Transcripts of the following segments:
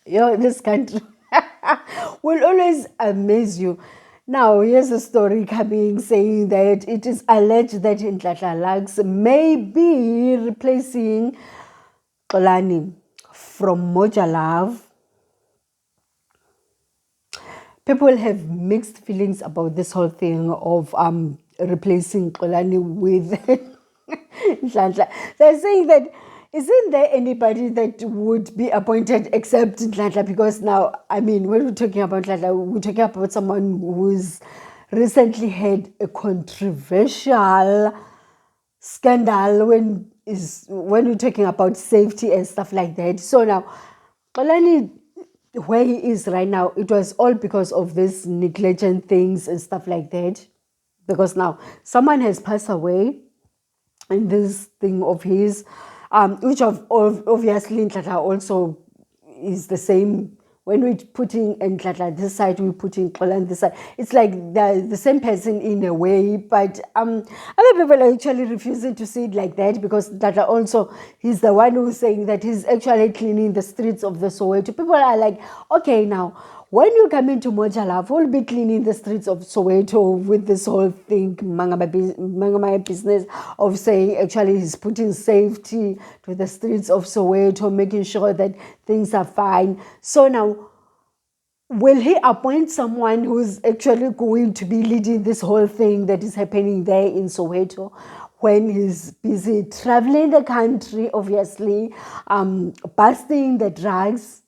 This country will always amaze you. Now, here's a story coming saying that it is alleged that Nhlanhla may be replacing Xolani from Moja. People have mixed feelings about this whole thing of replacing Xolani with Nhlanhla. They're saying that isn't there anybody that would be appointed except Nhlanhla? Because now, I mean, when we're talking about Nhlanhla, we're talking about someone who's recently had a controversial scandal when we're talking about safety and stuff like that. So now, Xolani, where he is right now, it was all because of this negligent things and stuff like that. Because now someone has passed away in this thing of his, which obviously Nhlanhla also is the same. When we're putting Nhlanhla this side, we're putting Xolani this side. It's like the same person in a way, but other people are actually refusing to see it like that, because Nhlanhla also, he's the one who's saying that he's actually cleaning the streets of the Soweto. People are like, okay, now when you come into Moja, we'll be cleaning the streets of Soweto with this whole thing, my business of saying actually he's putting safety to the streets of Soweto, making sure that things are fine. So now, will he appoint someone who's actually going to be leading this whole thing that is happening there in Soweto, when he's busy traveling the country, obviously, busting the drugs?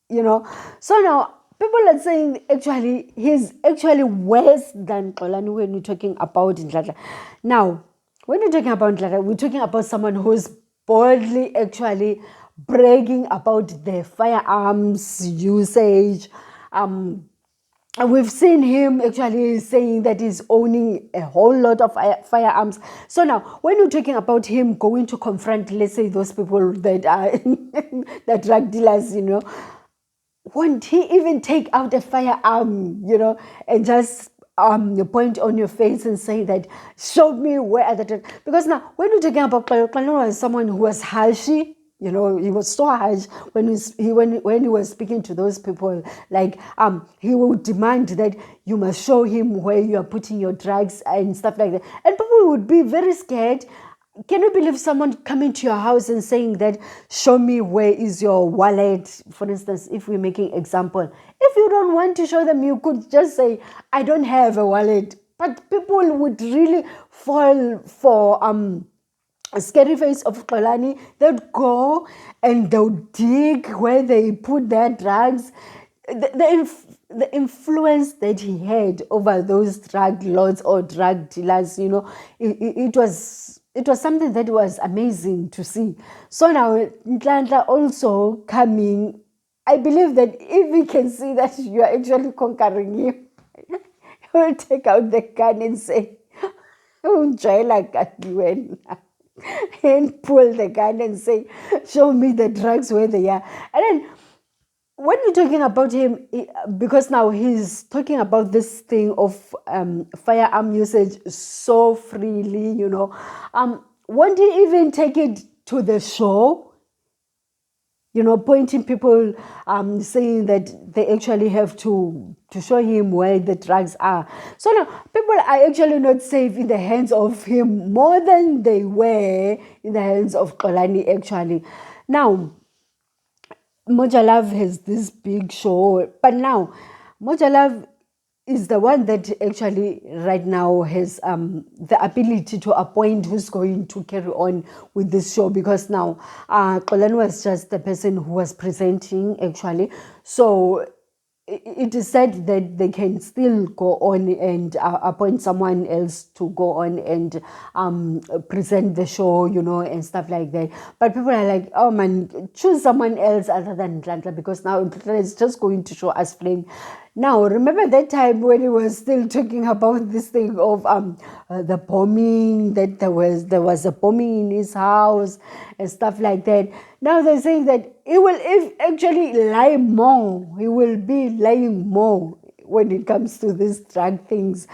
So now, people are saying actually he's actually worse than Xolani when we're talking about Nhlanhla. Now, when we're talking about Nhlanhla, we're talking about someone who's boldly actually bragging about their firearms usage. We've seen him actually saying that he's owning a whole lot of firearms. So now, when we're talking about him going to confront, let's say, those people that are the drug dealers, won't he even take out a firearm, and just point on your face and say that, show me where are the drugs? Because now, when we're talking about Xolani was someone who was harshy. He was so harsh when he was speaking to those people. Like, he would demand that you must show him where you are putting your drugs and stuff like that. And people would be very scared. Can you believe someone coming to your house and saying that, show me where is your wallet? For instance, if we're making example, if you don't want to show them, you could just say, I don't have a wallet. But people would really fall for a scary face of Xolani. They'd go and they'll dig where they put their drugs. The influence that he had over those drug lords or drug dealers, it was something that was amazing to see. So now, Nhlanhla also coming, I believe that if he can see that you are actually conquering him, he will take out the gun and say, enjoy like and pull the gun and say, show me the drugs where they are. And then when you're talking about him, because now he's talking about this thing of firearm usage so freely, won't he even take it to the show? Pointing people, saying that they actually have to show him where the drugs are. So now, people are actually not safe in the hands of him more than they were in the hands of Xolani, actually. Now, Moja has this big show, but now Moja is the one that actually right now has the ability to appoint who's going to carry on with this show, because now Xolani was just the person who was presenting, actually. So it is said that they can still go on and appoint someone else to go on and present the show, and stuff like that. But people are like, oh man, choose someone else other than Nhlanhla, because now Nhlanhla is just going to show us flame. Now, remember that time when he was still talking about this thing of the bombing, that there was a bombing in his house and stuff like that. Now they're saying that he will actually lie more. He will be lying more when it comes to these drug things.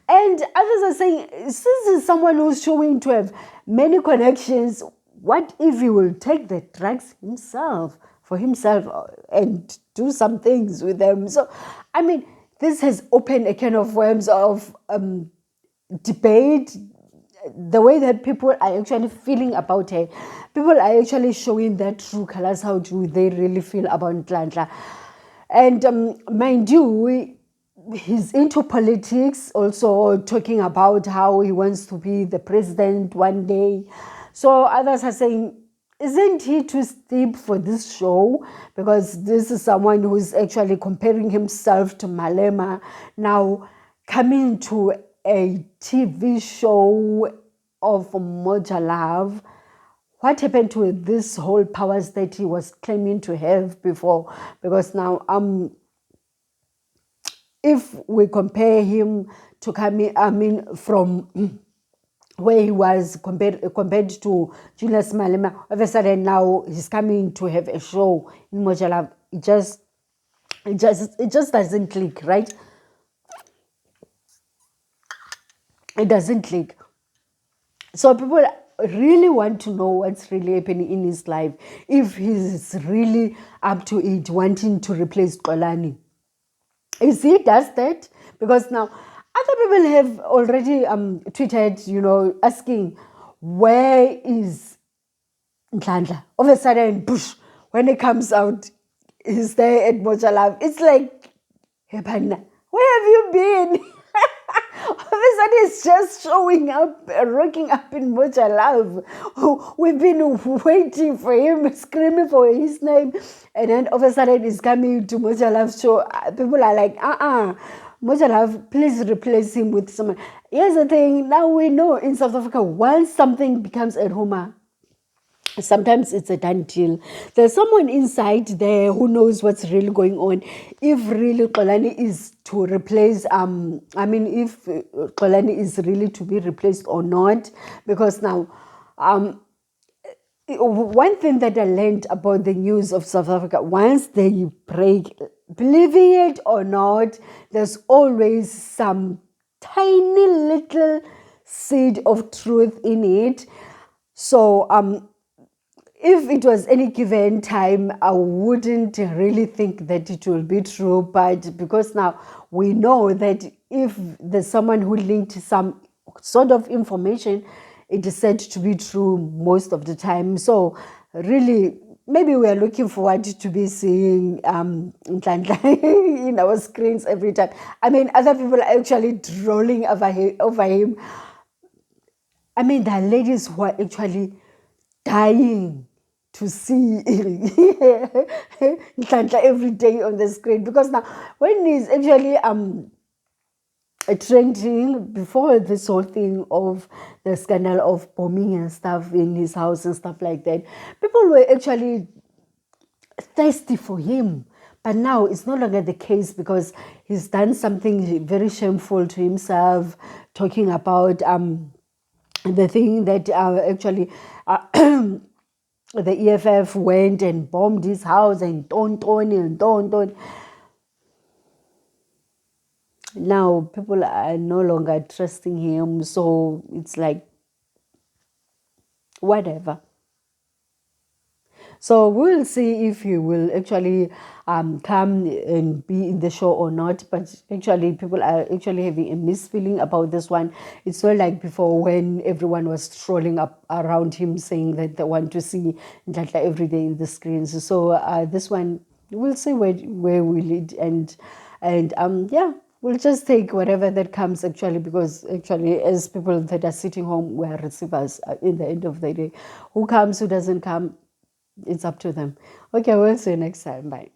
And others are saying, since he's someone who's showing to have many connections, what if he will take the drugs himself for himself and do some things with them. So, I mean, this has opened a can of worms of debate, the way that people are actually feeling about her. People are actually showing their true colors. How do they really feel about Nhlanhla? And mind you, he's into politics, also talking about how he wants to be the president one day. So others are saying, isn't he too steep for this show? Because this is someone who's actually comparing himself to Malema, now coming to a TV show of Moja Love. What happened to this whole powers that he was claiming to have before? Because now, if we compare him to from where he was compared to Julius Malema, all of a sudden now he's coming to have a show in Moja Love. It just doesn't click, right? It doesn't click. So people really want to know what's really happening in his life, if he's really up to it, wanting to replace Xolani. Is he does that? Because now other people have already tweeted, asking, where is Nhlanhla? All of a sudden, push, when it comes out, he's there at Moja Love. It's like, hey, Bana, where have you been? All of a sudden, it's just showing up, rocking up in Moja Love. We've been waiting for him, screaming for his name. And then all of a sudden, he's coming to Moja Love's show. People are like, Moja Love, please replace him with someone. Here's the thing, now we know in South Africa, once something becomes a rumor, sometimes it's a done deal. There's someone inside there who knows what's really going on. If really Xolani is to replace, if Xolani is really to be replaced or not. Because now, one thing that I learned about the news of South Africa, once they break, believing it or not, there's always some tiny little seed of truth in it. So, if it was any given time, I wouldn't really think that it will be true. But because now we know that if there's someone who linked some sort of information, it is said to be true most of the time. So really, maybe we are looking forward to be seeing Nhlanhla in our screens every time. I mean, other people are actually drooling over him. I mean, there are ladies who are actually dying to see Nhlanhla every day on the screen, because now when he's actually trending before this whole thing of the scandal of bombing and stuff in his house and stuff like that, people were actually thirsty for him. But now it's no longer the case, because he's done something very shameful to himself, talking about the thing that actually the EFF went and bombed his house and don't. Now people are no longer trusting him, so it's like whatever. So we'll see if he will actually come and be in the show or not. But actually, people are actually having a misfeeling about this one. It's not like before, when everyone was trolling up around him, saying that they want to see Nhlanhla every day in the screens. So this one, we'll see where will it end. And yeah, we'll just take whatever that comes, actually, because actually, as people that are sitting home, we are receivers in the end of the day. Who comes, who doesn't come, it's up to them. Okay, we'll see you next time. Bye.